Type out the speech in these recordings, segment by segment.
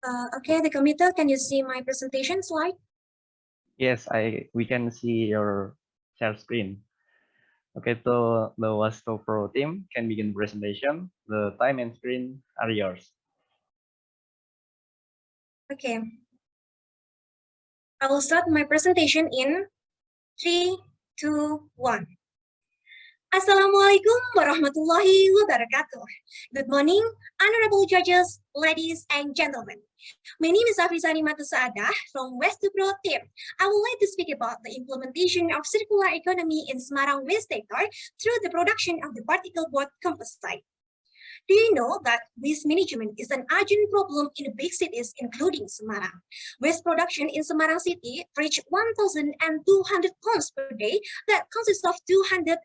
Okay, the computer, can you see my presentation slide? Yes, we can see your share screen. Okay, so the Wasto Pro team can begin presentation. The time and screen are yours. Okay. I will start my presentation in 3, 2, 1. Assalamualaikum warahmatullahi wabarakatuh. Good morning, honorable judges, ladies and gentlemen. My name is Afizani Matusaadah from West Pro team. I would like to speak about the implementation of circular economy in Semarang waste sector through the production of the particle board composite. Do you know that waste management is an urgent problem in big cities, including Semarang? Waste production in Semarang city reached 1,200 tons per day that consists of 218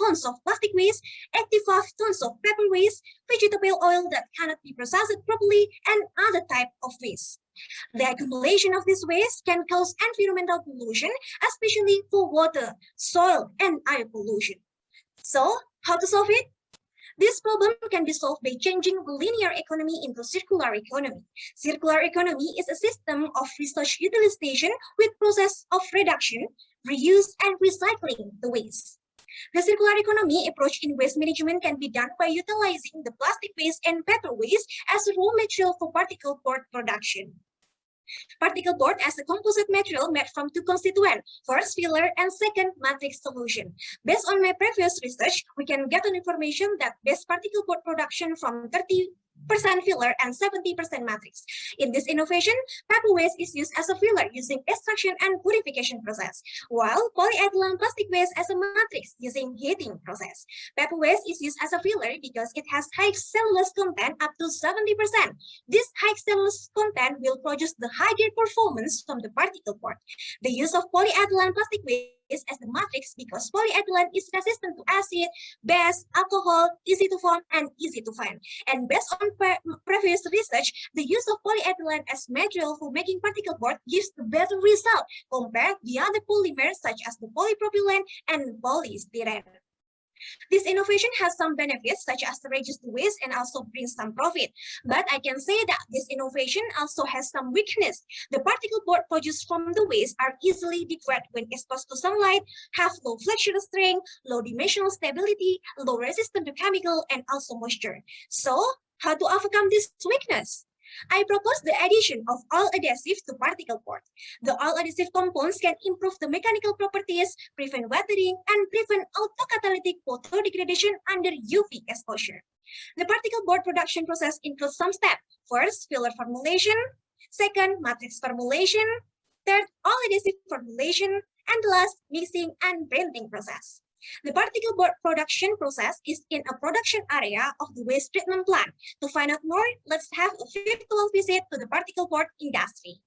tons of plastic waste, 85 tons of paper waste, vegetable oil that cannot be processed properly, and other type of waste. The accumulation of this waste can cause environmental pollution, especially for water, soil, and air pollution. So, how to solve it? This problem can be solved by changing the linear economy into circular economy. Circular economy is a system of resource utilization with process of reduction, reuse, and recycling the waste. The circular economy approach in waste management can be done by utilizing the plastic waste and paper waste as a raw material for particle board production. Particle board as a composite material made from two constituents, first filler and second matrix solution. Based on my previous research, we can get an information that best particle board production from 30% filler and 70% matrix. In this innovation, paper waste is used as a filler using extraction and purification process, while polyethylene plastic waste as a matrix using heating process. Paper waste is used as a filler because it has high cellulose content up to 70%. This high cellulose content will produce the higher performance from the particle board. The use of polyethylene plastic waste as the matrix because polyethylene is resistant to acid, base, alcohol, easy to form, and easy to find. And based on previous research, the use of polyethylene as material for making particle board gives a better result compared to the other polymers such as the polypropylene and polystyrene. This innovation has some benefits such as to reduce the waste and also brings some profit. But I can say that this innovation also has some weakness. The particle board produced from the waste are easily degrade when exposed to sunlight, have low flexural strength, low dimensional stability, low resistance to chemical, and also moisture. So, how to overcome this weakness? I propose the addition of oil adhesive to particle board. The oil adhesive compounds can improve the mechanical properties, prevent weathering, and prevent autocatalytic photodegradation under UV exposure. The particle board production process includes some steps. First, filler formulation. Second, matrix formulation. Third, oil adhesive formulation. And last, mixing and printing process. The particle board production process is in a production area of the waste treatment plant. To find out more, let's have a virtual visit to the particle board industry.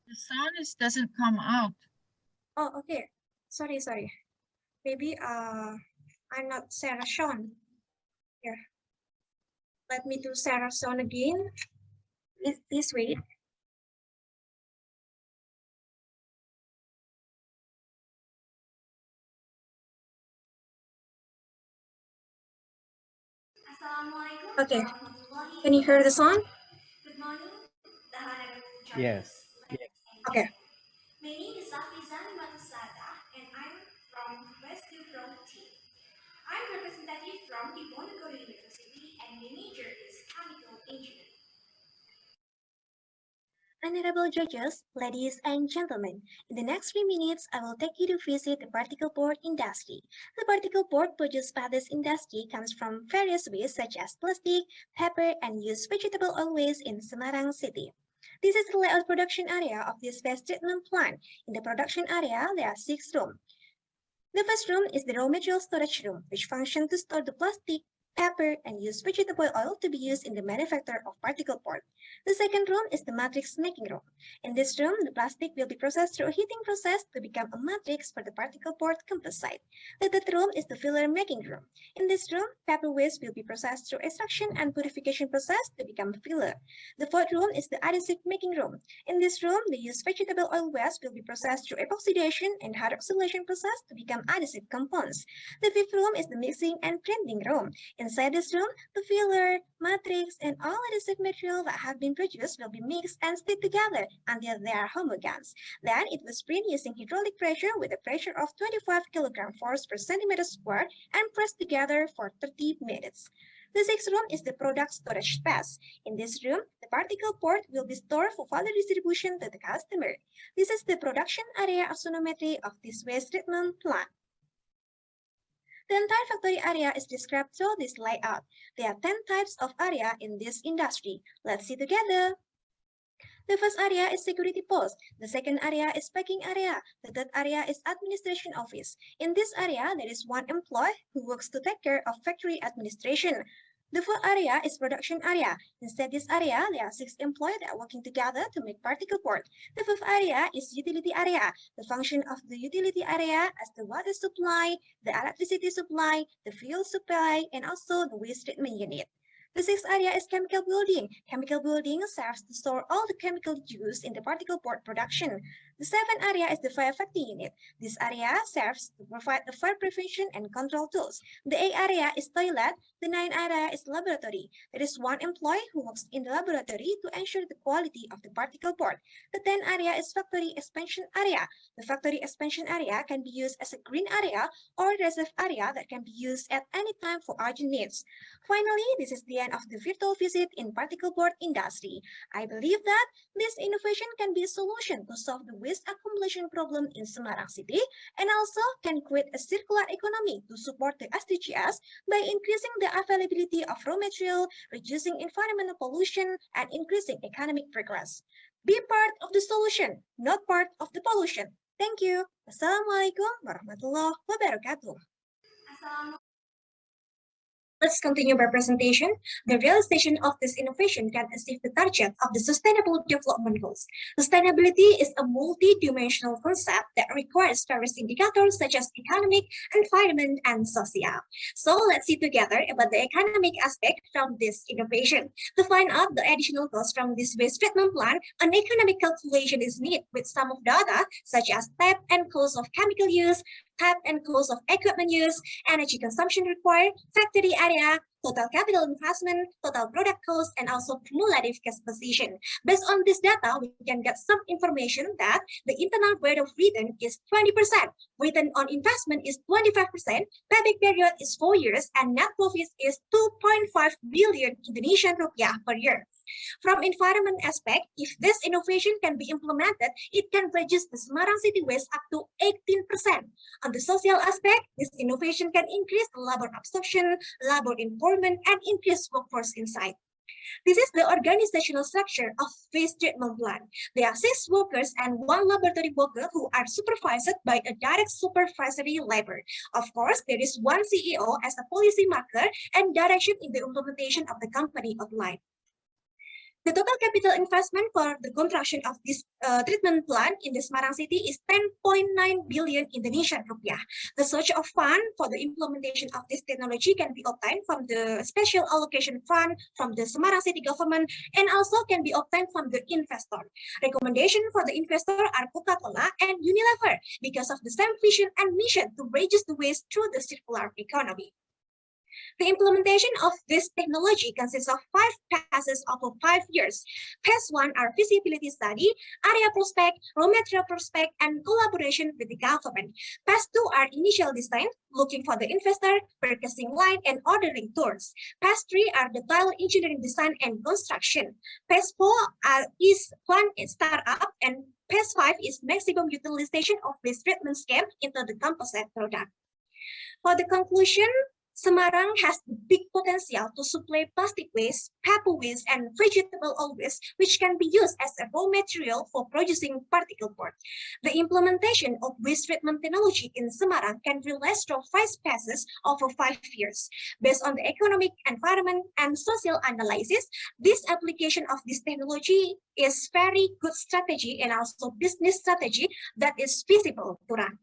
The sound doesn't come out. Oh, okay. Sorry. Maybe I'm not Sarah Sean. Here. Let me do Sarah Sean again. Please wait. Okay. Can you hear the sound? Good morning, the honorable Yes. judges. Okay. My name is Afizani Matusada, and I'm from West Pro team. I'm representative from Diponegoro University, and my major is chemical engineering. Honorable judges, ladies and gentlemen, in the next 3 minutes, I will take you to visit the particle board industry. The particle board produced by this industry comes from various waste such as plastic, paper, and used vegetable oil waste in Semarang city. This is the layout production area of this waste treatment plant. In the production area, there are 6 rooms. The first room is the raw material storage room, which functions to store the plastic, paper, and used vegetable oil to be used in the manufacture of particle board. The second room is the matrix making room. In this room, the plastic will be processed through a heating process to become a matrix for the particle board composite. The third room is the filler making room. In this room, paper waste will be processed through extraction and purification process to become filler. The fourth room is the adhesive making room. In this room, the used vegetable oil waste will be processed through epoxidation and hydroxylation process to become adhesive compounds. The fifth room is the mixing and printing room. Inside this room, the filler, matrix, and all adhesive material that have been produced will be mixed and stayed together until they are homogeneous. Then it was print using hydraulic pressure with a pressure of 25 kg force per centimeter squared and pressed together for 30 minutes. The sixth room is the product storage space. In this room, the particle board will be stored for further distribution to the customer. This is the production area of sonometry of this waste treatment plant. The entire factory area is described through this layout. There are 10 types of area in this industry. Let's see together. The first area is security post. The second area is packing area. The third area is administration office. In this area, there is one employee who works to take care of factory administration. The fourth area is production area. Inside this area, there are 6 employees that are working together to make particle board. The fifth area is utility area. The function of the utility area is the water supply, the electricity supply, the fuel supply, and also the waste treatment unit. The sixth area is chemical building. Chemical building serves to store all the chemicals used in the particle board production. The seventh area is the firefighting unit. This area serves to provide the fire prevention and control tools. The eighth area is toilet. The ninth area is laboratory. There is one employee who works in the laboratory to ensure the quality of the particle board. The 10th area is factory expansion area. The factory expansion area can be used as a green area or reserve area that can be used at any time for urgent needs. Finally, this is the end of the virtual visit in particle board industry. I believe that this innovation can be a solution to solve the waste accumulation problem in Semarang City and also can create a circular economy to support the SDGs by increasing the availability of raw material, reducing environmental pollution, and increasing economic progress. Be part of the solution, not part of the pollution. Thank you. Assalamualaikum warahmatullahi wabarakatuh. Assalamualaikum. Let's continue our presentation. The realization of this innovation can achieve the target of the Sustainable Development Goals. Sustainability is a multi-dimensional concept that requires various indicators such as economic, environment, and social. So let's see together about the economic aspect from this innovation. To find out the additional costs from this waste treatment plant, an economic calculation is needed with some of data such as type and cost of chemical use, type and cost of equipment use, energy consumption required, factory area, total capital investment, total product cost, and also cumulative cash position. Based on this data, we can get some information that the internal rate of return is 20%, return on investment is 25%, payback period is 4 years, and net profit is 2.5 billion Indonesian rupiah per year. From environment aspect, if this innovation can be implemented, it can reduce the Semarang city waste up to 18%. On the social aspect, this innovation can increase labor absorption, labor empowerment, and increase workforce insight. This is the organizational structure of waste treatment plant. There are 6 workers and 1 laboratory worker who are supervised by a direct supervisory labor. Of course, there is 1 CEO as a policy maker and direction in the implementation of the company outline. The total capital investment for the construction of this treatment plant in the Semarang city is 10.9 billion Indonesian rupiah. The source of fund for the implementation of this technology can be obtained from the special allocation fund from the Semarang city government and also can be obtained from the investor. Recommendation for the investor are Coca-Cola and Unilever because of the same vision and mission to reduce the waste through the circular economy. The implementation of this technology consists of 5 phases over 5 years. Phase 1 are feasibility study, area prospect, raw material prospect, and collaboration with the government. Phase 2 are initial design, looking for the investor, purchasing line, and ordering tools. Phase 3 are detailed engineering design and construction. Phase 4 is plan and startup, and Phase 5 is maximum utilization of waste treatment scheme into the composite product. For the conclusion, Semarang has the big potential to supply plastic waste, paper waste, and vegetable oil waste, which can be used as a raw material for producing particle board. The implementation of waste treatment technology in Semarang can realize through 5 phases over 5 years. Based on the economic, environment, and social analysis, this application of this technology is very good strategy and also business strategy that is feasible to run.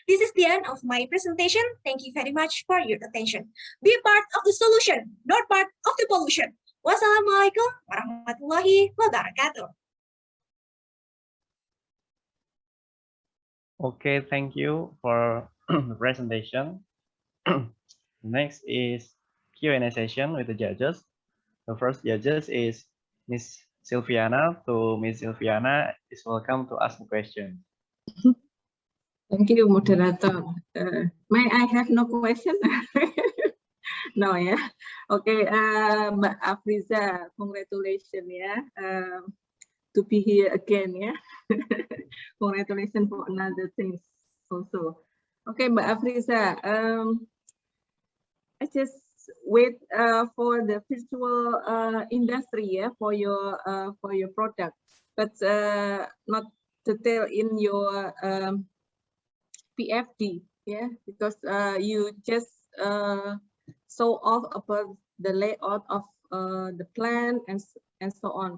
This is the end of my presentation. Thank you very much for your attention. Be part of the solution, not part of the pollution. Wassalamualaikum warahmatullahi wabarakatuh. Okay, thank you for the presentation. Next is Q&A session with the judges. The first judges is Miss Silviana. So Miss Silviana is welcome to ask the question. Thank you, moderator. May I have no question? No, yeah. Okay, Mbak Afriza, congratulations, yeah, to be here again, yeah. Congratulations for another things also. Okay, Mbak Afriza, I just wait for the virtual industry, yeah, for your product, but not detail in your PFD, yeah, because you just show off about the layout of the plan and so on.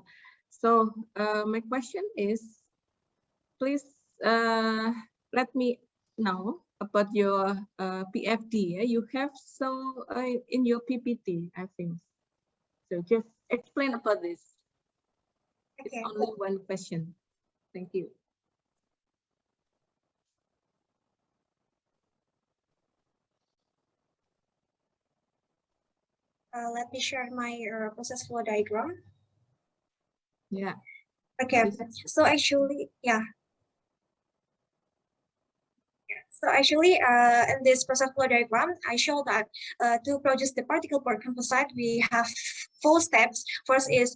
So my question is, please let me know about your PFD. Yeah? You have so in your PPT, I think. So just explain about this. Okay. It's only one question. Thank you. Let me share my process flow diagram. Yeah. Okay, so actually, yeah. So actually, in this process flow diagram, I show that to produce the particle board composite, we have 4 steps. First is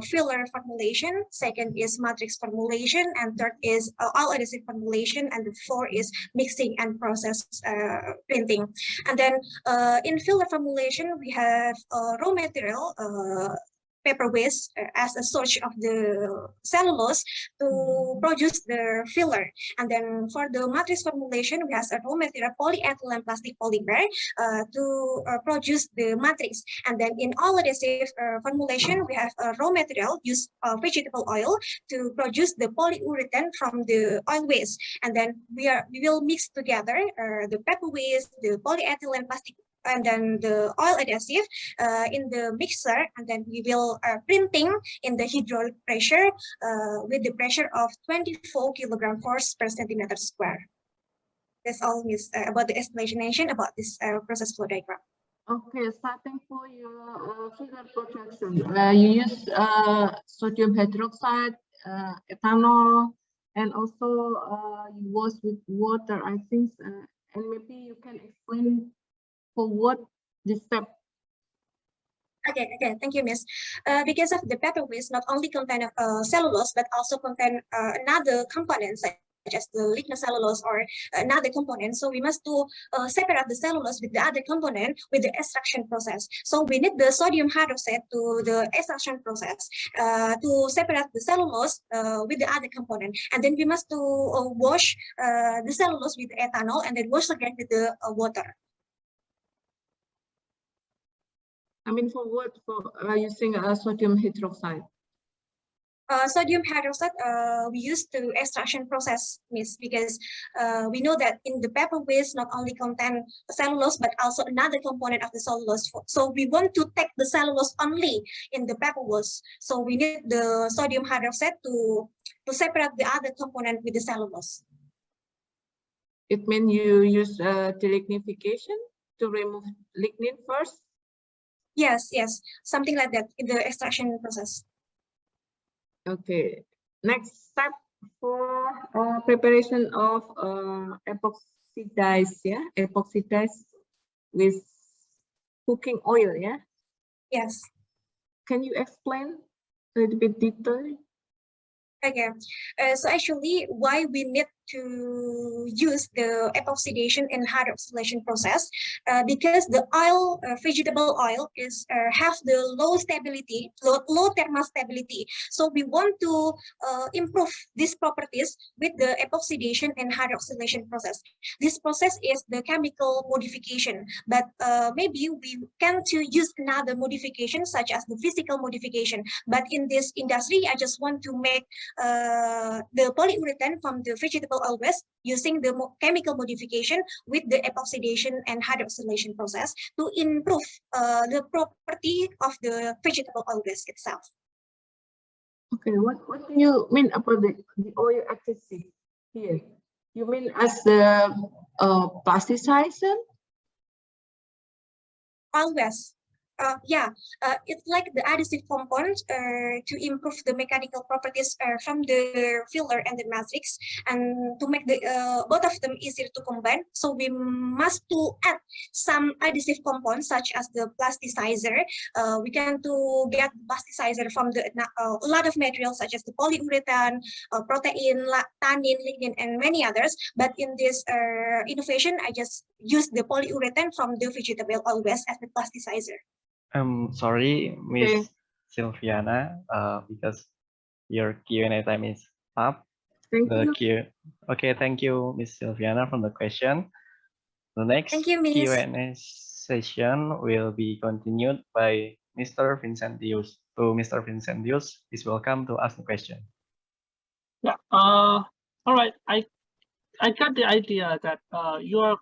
filler formulation, second is matrix formulation, and third is all adhesive formulation, and the 4th is mixing and process printing. And then in filler formulation, we have raw material, paper waste as a source of the cellulose to produce the filler. And then for the matrix formulation, we have a raw material polyethylene plastic polymer to produce the matrix. And then in all adhesive formulation, we have a raw material use vegetable oil to produce the polyurethane from the oil waste. And then we will mix together the paper waste, the polyethylene plastic, and then the oil adhesive in the mixer, and then we will printing in the hydraulic pressure with the pressure of 24 kilogram force per centimeter square. That's all, Miss, about the explanation about this process flow diagram. Okay, starting for your filler production, you use sodium hydroxide, ethanol, and also you wash with water, I think, and maybe you can explain for what this step. Okay, thank you, Miss. Because of the paper waste not only contain cellulose, but also contain another components such as the lignocellulose or another component. So we must to separate the cellulose with the other component with the extraction process. So we need the sodium hydroxide to the extraction process to separate the cellulose with the other component. And then we must to wash the cellulose with ethanol and then wash again with the water. I mean, for what? For using sodium hydroxide? Sodium hydroxide we use to extraction process, Miss, because we know that in the paper waste not only contain cellulose but also another component of the cellulose. So we want to take the cellulose only in the paper waste. So we need the sodium hydroxide to separate the other component with the cellulose. It means you use delignification to remove lignin first? Yes, something like that in the extraction process. Okay, next step for preparation of epoxy dyes, yeah, epoxy dyes with cooking oil, yeah. Yes. Can you explain a little bit detail? Okay, so actually why we need to use the epoxidation and hydroxylation process because the oil, vegetable oil, is have the low stability, low thermal stability. So we want to improve these properties with the epoxidation and hydroxylation process. This process is the chemical modification, but maybe we can to use another modification such as the physical modification. But in this industry, I just want to make the polyurethane from the vegetable oil waste using the chemical modification with the epoxidation and hydroxylation process to improve the property of the vegetable oil waste itself. Okay, what do you mean about the oil adhesive here? You mean as the plasticizer? Oil waste. It's like the adhesive compound to improve the mechanical properties from the filler and the matrix, and to make the both of them easier to combine. So we must to add some adhesive compounds such as the plasticizer. We can to get plasticizer from the a lot of materials such as the polyurethane, protein, tannin, lignin, and many others. But in this innovation, I just use the polyurethane from the vegetable oil waste as the plasticizer. Sorry, Miss Silviana, because your Q&A time is up. Thank you. Okay, thank you, Miss Silviana, from the question. The next Q&A session will be continued by Mr. Vincentius. So, Mr. Vincentius is welcome to ask the question. Yeah. All right. I got the idea that you are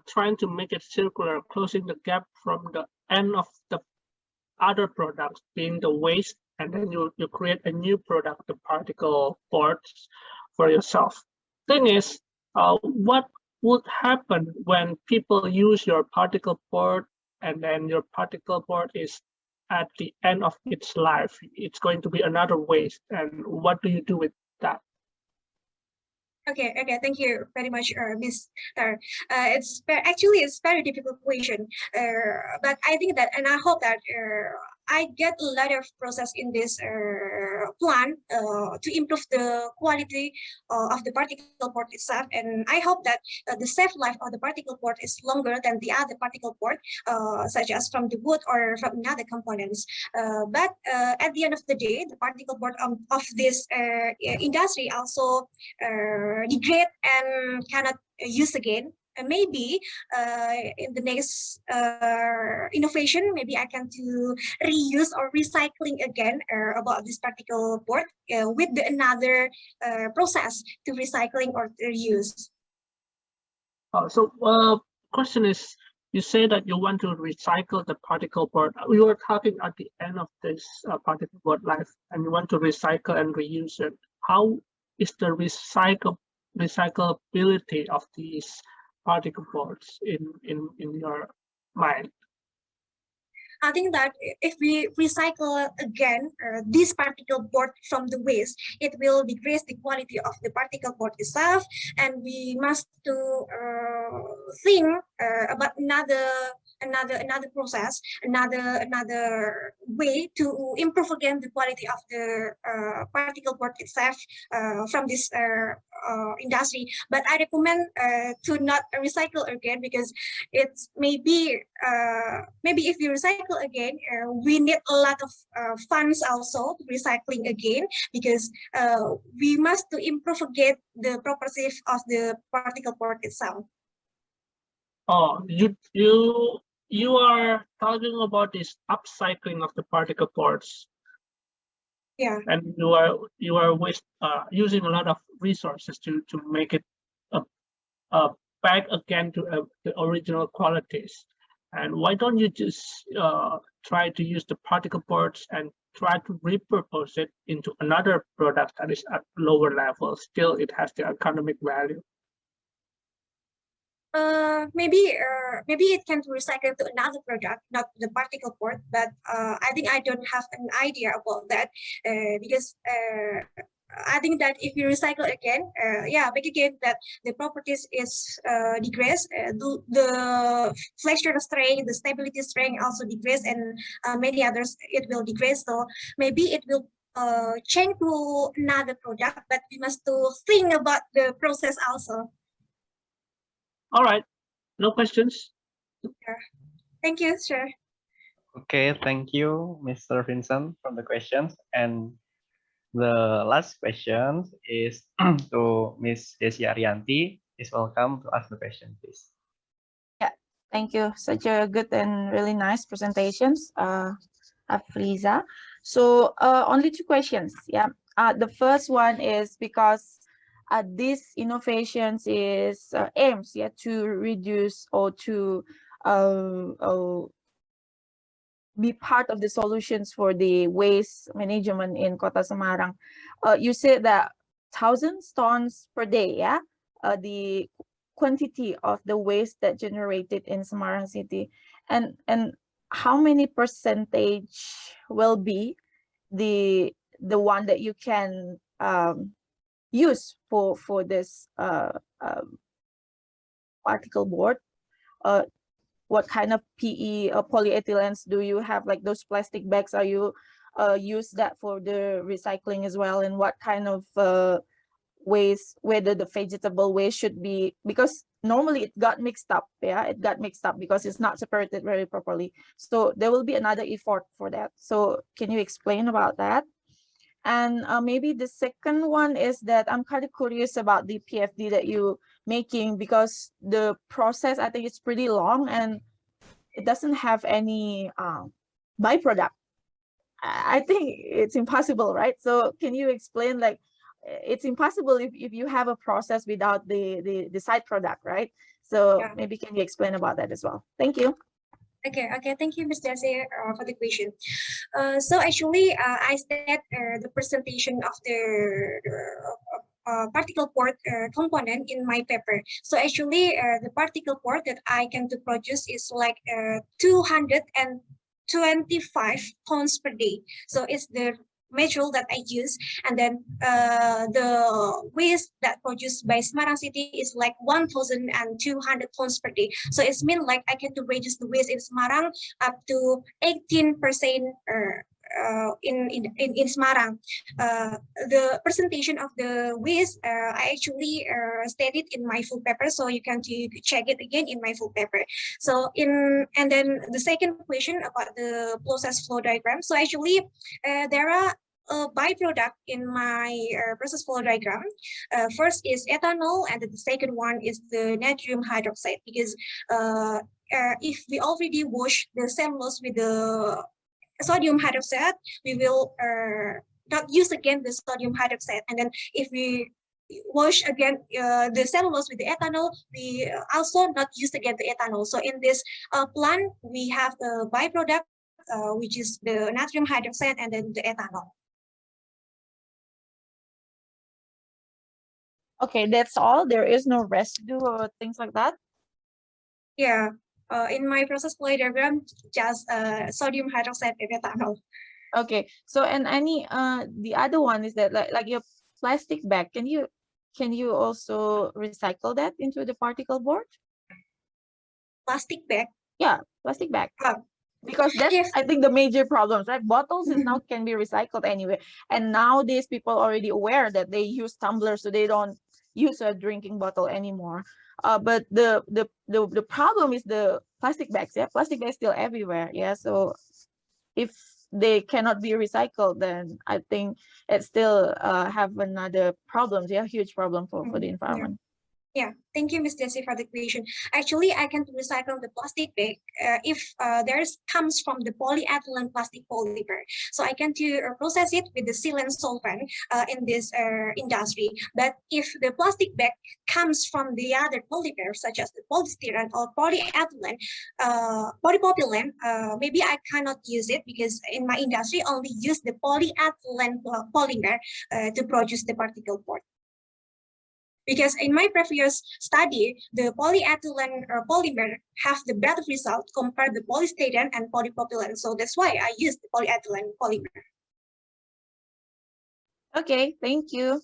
trying to make it circular, closing the gap from the end of the other products being the waste, and then you create a new product, the particle boards, for yourself. Thing is, what would happen when people use your particle board and then your particle board is at the end of its life? It's going to be another waste, and what do you do with that? Okay, thank you very much, Mr. It's very difficult question, but I think that, and I hope that I get a lot of process in this plan to improve the quality of the particle board itself, and I hope that the safe life of the particle board is longer than the other particle board, such as from the wood or from another components. But at the end of the day, the particle board of this industry also degrade and cannot use again. Maybe in the next innovation, maybe I can to reuse or recycling again about this particle board with another process to recycling or to reuse. Question is, you say that you want to recycle the particle board. We were talking at the end of this particle board life, and you want to recycle and reuse it. How is the recyclability of these particle boards in your mind? I think that if we recycle again this particle board from the waste, it will decrease the quality of the particle board itself, and we must to think about another process, another way to improve again the quality of the particle board itself from this industry. But I recommend to not recycle again, because it's maybe if you recycle again, we need a lot of funds also to recycling again, because we must to improve again the properties of the particle board itself. Oh, you are talking about this upcycling of the particle boards. Yeah. And you are using a lot of resources to make it back again to the original qualities. And why don't you just try to use the particle boards and try to repurpose it into another product that is at lower level? Still, it has the economic value. Maybe it can be recycled to another product, not the particle board. But I think I don't have an idea about that because I think that if you recycle again, back again, that the properties is decrease, the flexure strength, the stability strength also decrease, and many others it will decrease. So maybe it will change to another product, but we must to think about the process also. All right, no questions. Thank you, sir. Okay, thank you, Mr. Vincent, for the questions. And the last question is to Miss Desi Arianti. Is welcome to ask the question, please. Yeah, thank you. Such a good and really nice presentations, Afriza. So only two questions. Yeah. The first one is because these innovations is aims to reduce or to be part of the solutions for the waste management in Kota Semarang. You said that 1,000 tons per day, yeah? The quantity of the waste that generated in Semarang city, and how many percentage will be the one that you can use for this particle board? What kind of PE or polyethylenes do you have? Like those plastic bags, are you use that for the recycling as well? And what kind of waste, whether the vegetable waste should be, because normally it got mixed up, yeah, it got mixed up because it's not separated very properly. So there will be another effort for that. So can you explain about that? And maybe the second one is that I'm kind of curious about the PFD that you making, because the process, I think it's pretty long and it doesn't have any byproduct. I think it's impossible, right? So can you explain, like, it's impossible if you have a process without the side product, right? So Yeah. maybe can you explain about that as well? Thank you. Okay, thank you, Ms. Desi, for the question. So actually, I said the presentation of the particle board component in my paper. So actually, the particle board that I can to produce is like 225 tons per day. So it's the material that I use, and then the waste that produced by Semarang City is like 1,200 tons per day. So it's mean like I can to reduce the waste in Semarang up to 18% in Semarang. The presentation of the waste I actually stated in my full paper, so you can check it again in my full paper. So and then the second question about the process flow diagram. So actually there are a byproduct in my process flow diagram. First is ethanol, and the second one is the natrium hydroxide, because if we already wash the cellulose with the sodium hydroxide, we will not use again the sodium hydroxide. And then if we wash again the cellulose with the ethanol, we also not use again the ethanol. So in this plant, we have the byproduct, which is the natrium hydroxide and then the ethanol. Okay, that's all. There is no residue or things like that. Yeah, in my process flow diagram, just sodium hydroxide and ethanol. Okay, so and any the other one is that like your plastic bag, can you also recycle that into the particle board? Plastic bag? Yeah, plastic bag. Because that's Yes. I think the major problems, right? Bottles is now can be recycled anyway, and nowadays people already aware that they use tumblers, so they don't use a drinking bottle anymore. But the problem is the plastic bags. Yeah, plastic bags still everywhere. Yeah, so if they cannot be recycled, then I think it still have another problems. Yeah, huge problem for the environment. Yeah, thank you, Ms. Desi, for the question. Actually, I can recycle the plastic bag if theirs comes from the polyethylene plastic polymer. So I can process it with the sealant solvent in this industry. But if the plastic bag comes from the other polymers, such as the polystyrene or polyethylene, polypropylene, maybe I cannot use it, because in my industry only use the polyethylene polymer to produce the particle board. Because in my previous study, the polyethylene polymer have the better result compared to polystyrene and polypropylene. So that's why I use the polyethylene polymer. Okay, thank you.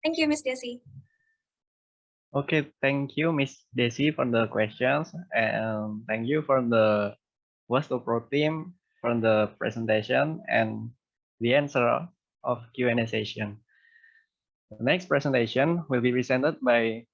Thank you, Ms. Desi. Okay, thank you, Miss Desi, for the questions, and thank you for the Waste to Pro team for the presentation, and the answer of Q&A session. The next presentation will be presented by